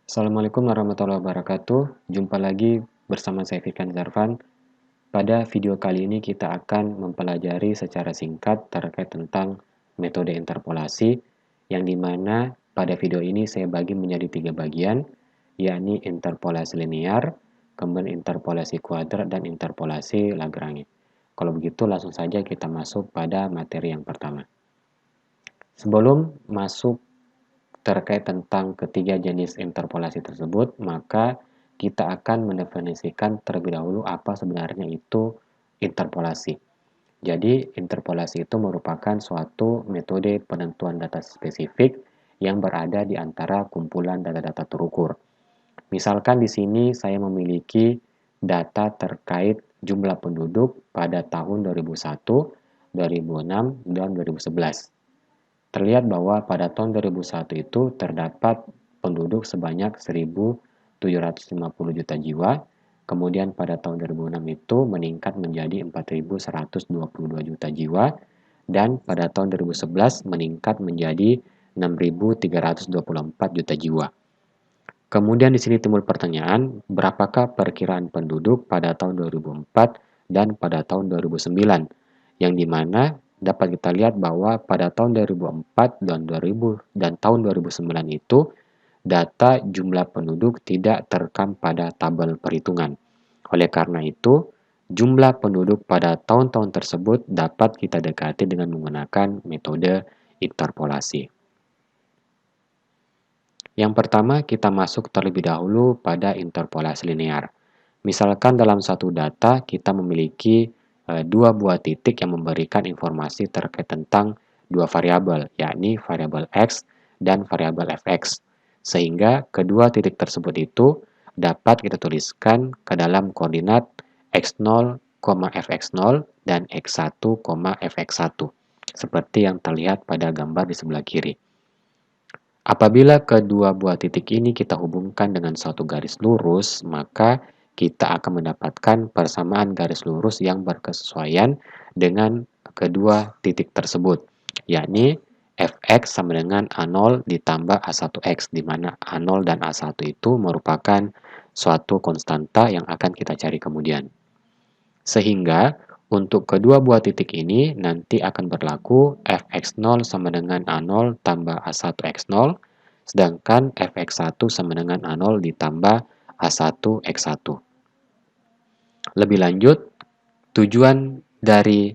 Assalamualaikum warahmatullahi wabarakatuh. Jumpa lagi bersama saya Fikran Zarfan. Pada video kali ini kita akan mempelajari secara singkat terkait tentang metode interpolasi, yang dimana pada video ini saya bagi menjadi 3 bagian, yakni interpolasi linear, kemudian interpolasi kuadrat, dan interpolasi Lagrange. Kalau begitu langsung saja kita masuk pada materi yang pertama. Sebelum masuk terkait tentang ketiga jenis interpolasi tersebut, maka kita akan mendefinisikan terlebih dahulu apa sebenarnya itu interpolasi. Jadi, interpolasi itu merupakan suatu metode penentuan data spesifik yang berada di antara kumpulan data-data terukur. Misalkan di sini saya memiliki data terkait jumlah penduduk pada tahun 2001, 2006, dan 2011. Terlihat bahwa pada tahun 2001 itu terdapat penduduk sebanyak 1.750 juta jiwa, kemudian pada tahun 2006 itu meningkat menjadi 4.122 juta jiwa, dan pada tahun 2011 meningkat menjadi 6.324 juta jiwa. Kemudian di sini timbul pertanyaan, berapakah perkiraan penduduk pada tahun 2004 dan pada tahun 2009? Yang dimana dapat kita lihat bahwa pada tahun 2004 dan tahun 2009 itu data jumlah penduduk tidak terekam pada tabel perhitungan. Oleh karena itu, jumlah penduduk pada tahun-tahun tersebut dapat kita dekati dengan menggunakan metode interpolasi. Yang pertama, kita masuk terlebih dahulu pada interpolasi linear. Misalkan dalam satu data kita memiliki dua buah titik yang memberikan informasi terkait tentang dua variabel, yakni variabel x dan variabel fx. Sehingga kedua titik tersebut itu dapat kita tuliskan ke dalam koordinat x0, fx0 dan x1, fx1. Seperti yang terlihat pada gambar di sebelah kiri. Apabila kedua buah titik ini kita hubungkan dengan suatu garis lurus, maka kita akan mendapatkan persamaan garis lurus yang berkesesuaian dengan kedua titik tersebut, yakni fx sama dengan A0 ditambah A1x, di mana A0 dan A1 itu merupakan suatu konstanta yang akan kita cari kemudian. Sehingga untuk kedua buah titik ini nanti akan berlaku fx0 sama dengan A0 tambah A1x0, sedangkan fx1 sama dengan A0 ditambah A1x1. Lebih lanjut, tujuan dari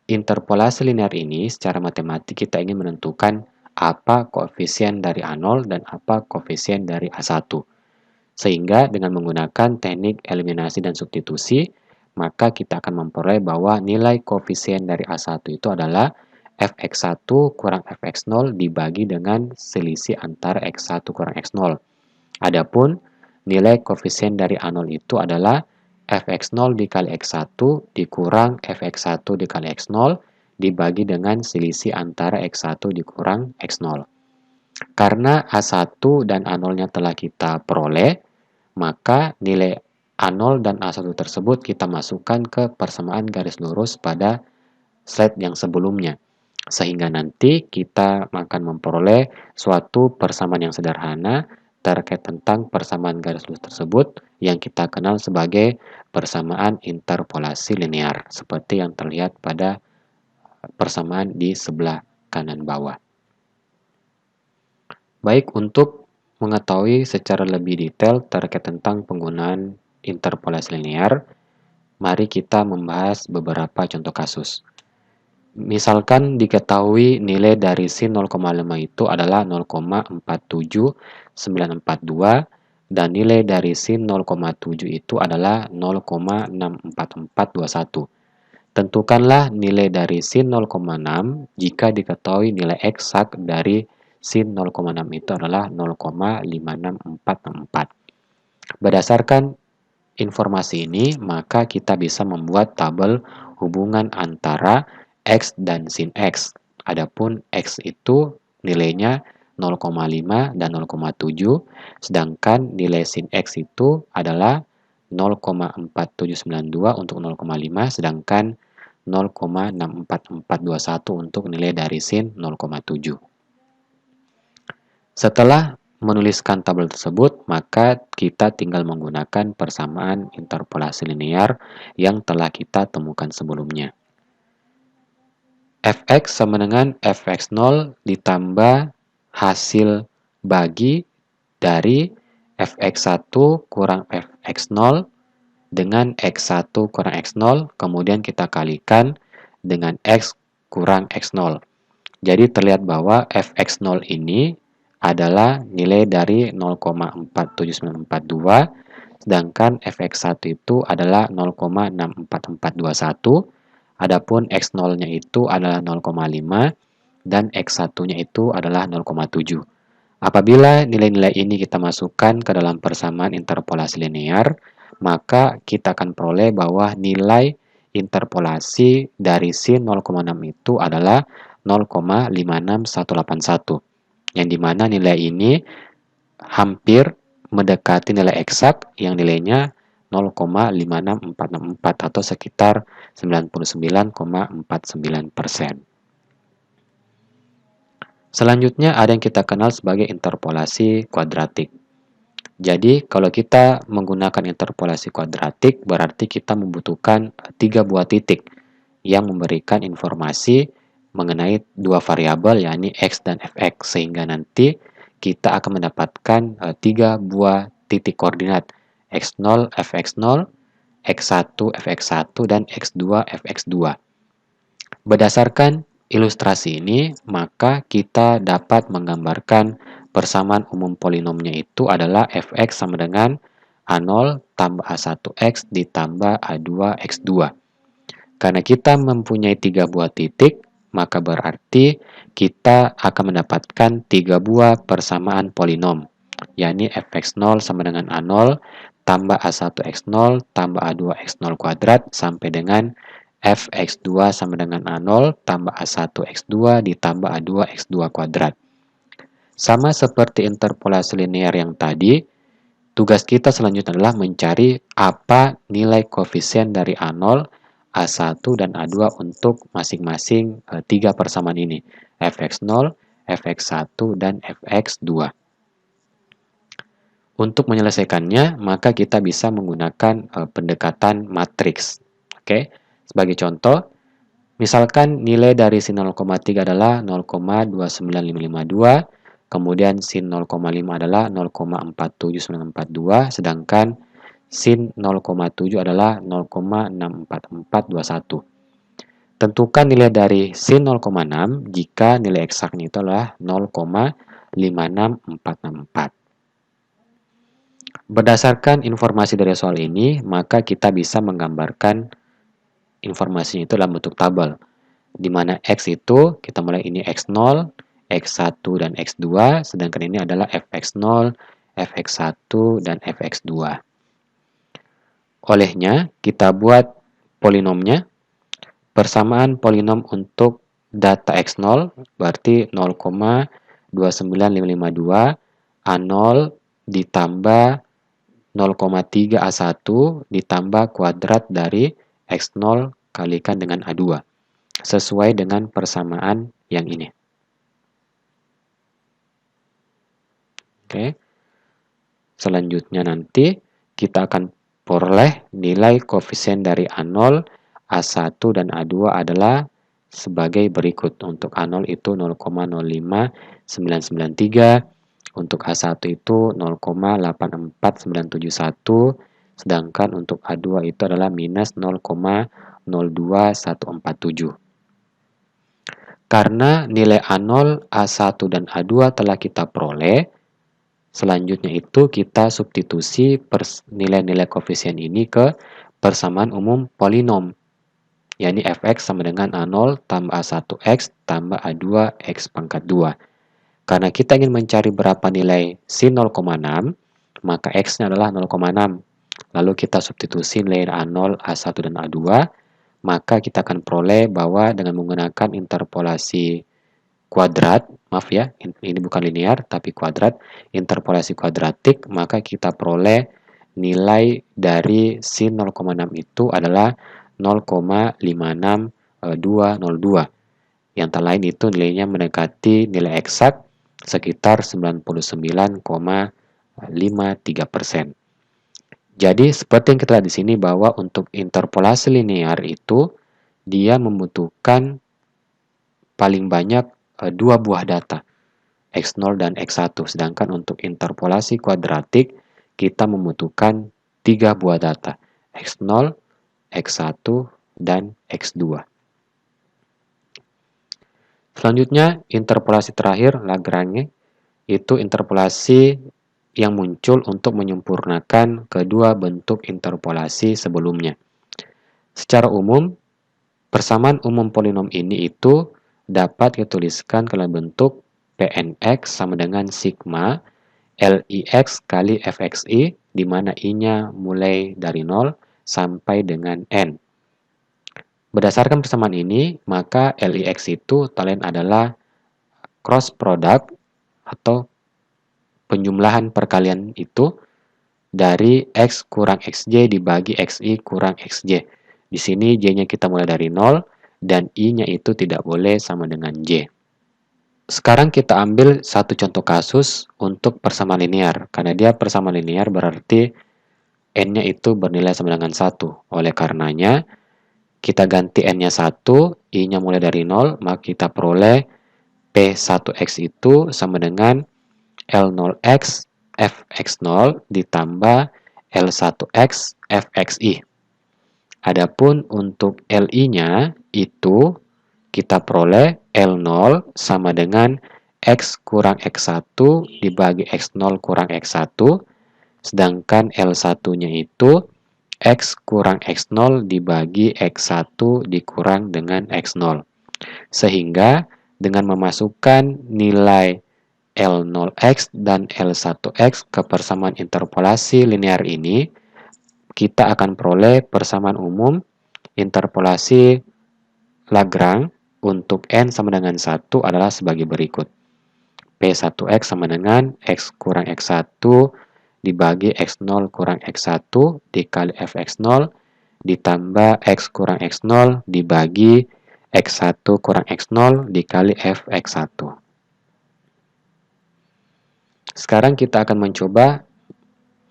interpolasi linear ini secara matematik kita ingin menentukan apa koefisien dari A0 dan apa koefisien dari A1. Sehingga dengan menggunakan teknik eliminasi dan substitusi, maka kita akan memperoleh bahwa nilai koefisien dari A1 itu adalah fx1 kurang fx0 dibagi dengan selisih antara x1 kurang x0. Adapun nilai koefisien dari A0 itu adalah fx0 dikali x1 dikurang fx1 dikali x0 dibagi dengan selisih antara x1 dikurang x0. Karena A1 dan A0-nya telah kita peroleh, maka nilai A0 dan A1 tersebut kita masukkan ke persamaan garis lurus pada slide yang sebelumnya. Sehingga nanti kita akan memperoleh suatu persamaan yang sederhana terkait tentang persamaan garis lurus tersebut yang kita kenal sebagai persamaan interpolasi linear, seperti yang terlihat pada persamaan di sebelah kanan bawah. Baik, untuk mengetahui secara lebih detail terkait tentang penggunaan interpolasi linear, mari kita membahas beberapa contoh kasus. Misalkan diketahui nilai dari sin 0,5 itu adalah 0,47942 dan nilai dari sin 0,7 itu adalah 0,64421. Tentukanlah nilai dari sin 0,6 jika diketahui nilai eksak dari sin 0,6 itu adalah 0,56464. Berdasarkan informasi ini, maka kita bisa membuat tabel hubungan antara x dan sin x. Adapun x itu nilainya 0,5 dan 0,7, sedangkan nilai sin x itu adalah 0,4792 untuk 0,5, sedangkan 0,64421 untuk nilai dari sin 0,7. Setelah menuliskan tabel tersebut, maka kita tinggal menggunakan persamaan interpolasi linear yang telah kita temukan sebelumnya. Fx sama dengan fx0 ditambah hasil bagi dari fx1 kurang fx0 dengan x1 kurang x0, kemudian kita kalikan dengan x kurang x0. Jadi terlihat bahwa fx0 ini adalah nilai dari 0,47942, sedangkan fx1 itu adalah 0,64421, adapun x0-nya itu adalah 0,5 dan x1-nya itu adalah 0,7. Apabila nilai-nilai ini kita masukkan ke dalam persamaan interpolasi linear, maka kita akan peroleh bahwa nilai interpolasi dari sin 0,6 itu adalah 0,56181, yang dimana nilai ini hampir mendekati nilai eksak yang nilainya 0,56464 atau sekitar 99,49%. Selanjutnya ada yang kita kenal sebagai interpolasi kuadratik. Jadi kalau kita menggunakan interpolasi kuadratik berarti kita membutuhkan 3 buah titik yang memberikan informasi mengenai dua variabel yakni x dan fx, sehingga nanti kita akan mendapatkan 3 buah titik koordinat x0 fx0, x1 fx1 dan x2 fx2. Berdasarkan ilustrasi ini, maka kita dapat menggambarkan persamaan umum polinomnya itu adalah fx sama dengan A0 tambah A1x ditambah A2x2. Karena kita mempunyai 3 buah titik, maka berarti kita akan mendapatkan 3 buah persamaan polinom, yakni fx0 sama dengan A0 tambah A1x0 tambah A2x0 kuadrat sampai dengan fx2 sama dengan A0 tambah A1x2 ditambah A2x2 kuadrat. Sama seperti interpolasi linear yang tadi, tugas kita selanjutnya adalah mencari apa nilai koefisien dari A0, A1, dan A2 untuk masing-masing 3 persamaan ini, fx0, fx1, dan fx2. Untuk menyelesaikannya, maka kita bisa menggunakan pendekatan matriks. Oke, sebagai contoh, misalkan nilai dari sin 0,3 adalah 0,29552, kemudian sin 0,5 adalah 0,47942, sedangkan sin 0,7 adalah 0,64421. Tentukan nilai dari sin 0,6 jika nilai eksaknya itu adalah 0,56464. Berdasarkan informasi dari soal ini, maka kita bisa menggambarkan informasinya itu dalam bentuk tabel, di mana X itu kita mulai ini X0, X1, dan X2, sedangkan ini adalah fx0, fx1, dan fx2. Olehnya, kita buat polinomnya. Persamaan polinom untuk data X0 berarti 0,29552 A0 ditambah 0,3 A1 ditambah kuadrat dari X0 kalikan dengan A2, sesuai dengan persamaan yang ini. Oke. Selanjutnya nanti kita akan peroleh nilai koefisien dari A0, A1, dan A2 adalah sebagai berikut. Untuk A0 itu 0,05993, untuk A1 itu 0,84971, sedangkan untuk A2 itu adalah minus 0,02147. Karena nilai A0, A1, dan A2 telah kita peroleh, selanjutnya itu kita substitusi nilai-nilai koefisien ini ke persamaan umum polinom, yakni fx sama dengan A0 tambah A1x tambah A2x pangkat 2. Karena kita ingin mencari berapa nilai sin 0,6, maka x-nya adalah 0,6. Lalu kita substitusi nilai A0, A1, dan A2, maka kita akan peroleh bahwa dengan menggunakan interpolasi kuadrat, maaf ya, ini bukan linear tapi kuadrat, interpolasi kuadratik, maka kita peroleh nilai dari sin 0,6 itu adalah 0,56202. Yang lain itu nilainya mendekati nilai eksak sekitar 99,53%. Jadi seperti yang kita lihat di sini bahwa untuk interpolasi linear itu dia membutuhkan paling banyak dua buah data, X0 dan X1. Sedangkan untuk interpolasi kuadratik kita membutuhkan 3 buah data, X0, X1, dan X2. Selanjutnya, interpolasi terakhir, Lagrange, itu interpolasi yang muncul untuk menyempurnakan kedua bentuk interpolasi sebelumnya. Secara umum, persamaan umum polinom ini itu dapat dituliskan dalam bentuk Pnx sama dengan sigma Lix kali Fxi, di mana I-nya mulai dari 0 sampai dengan N. Berdasarkan persamaan ini, maka Lix itu lain adalah cross product atau penjumlahan perkalian itu dari X kurang XJ dibagi XI kurang XJ. Di sini J-nya kita mulai dari 0 dan I-nya itu tidak boleh sama dengan J. Sekarang kita ambil satu contoh kasus untuk persamaan linear. Karena dia persamaan linear berarti N-nya itu bernilai sama dengan 1. Oleh karenanya, kita ganti N-nya 1, I-nya mulai dari 0, maka kita peroleh P1X itu sama dengan L0X Fx0 ditambah L1X Fxi. Adapun untuk Li-nya itu kita peroleh L0 sama dengan X kurang X1 dibagi X0 kurang X1, sedangkan L1-nya itu X kurang X0 dibagi X1 dikurang dengan X0. Sehingga dengan memasukkan nilai L0X dan L1X ke persamaan interpolasi linear ini, kita akan peroleh persamaan umum interpolasi Lagrange untuk N sama dengan 1 adalah sebagai berikut. P1X sama dengan X kurang X1 dibagi X0 kurang X1 dikali Fx0 ditambah X kurang X0 dibagi X1 kurang X0 dikali Fx1. Sekarang kita akan mencoba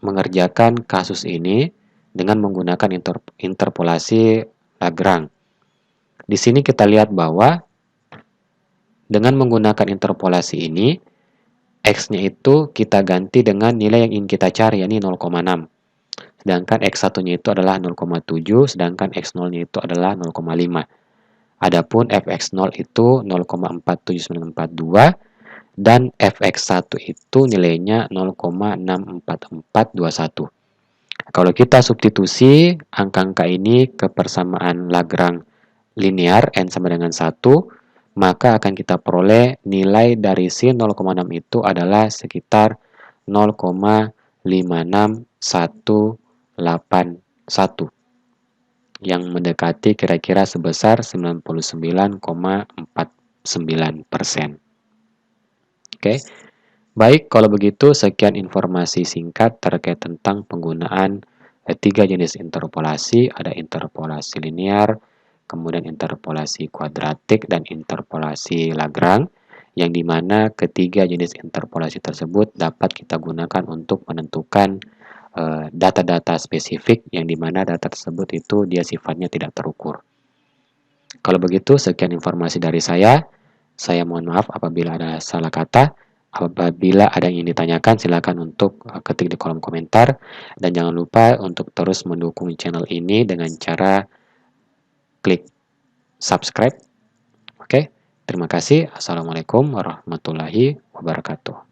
mengerjakan kasus ini dengan menggunakan interpolasi Lagrange. Di sini kita lihat bahwa dengan menggunakan interpolasi ini, X-nya itu kita ganti dengan nilai yang ingin kita cari, yakni 0,6. Sedangkan X1-nya itu adalah 0,7, sedangkan X0-nya itu adalah 0,5. Adapun Fx0 itu 0,47942 dan Fx1 itu nilainya 0,64421. Kalau kita substitusi angka-angka ini ke persamaan Lagrange linear N sama dengan 1, maka akan kita peroleh nilai dari sin 0,6 itu adalah sekitar 0,56181 yang mendekati kira-kira sebesar 99,49%. Oke. Baik, kalau begitu sekian informasi singkat terkait tentang penggunaan tiga jenis interpolasi. Ada interpolasi linear, kemudian interpolasi kuadratik, dan interpolasi Lagrange, yang dimana ketiga jenis interpolasi tersebut dapat kita gunakan untuk menentukan data-data spesifik, yang dimana data tersebut itu dia sifatnya tidak terukur. Kalau begitu, sekian informasi dari saya. Saya mohon maaf apabila ada salah kata. Apabila ada yang ingin ditanyakan, silakan untuk ketik di kolom komentar. Dan jangan lupa untuk terus mendukung channel ini dengan cara klik subscribe. Oke, terima kasih. Assalamualaikum warahmatullahi wabarakatuh.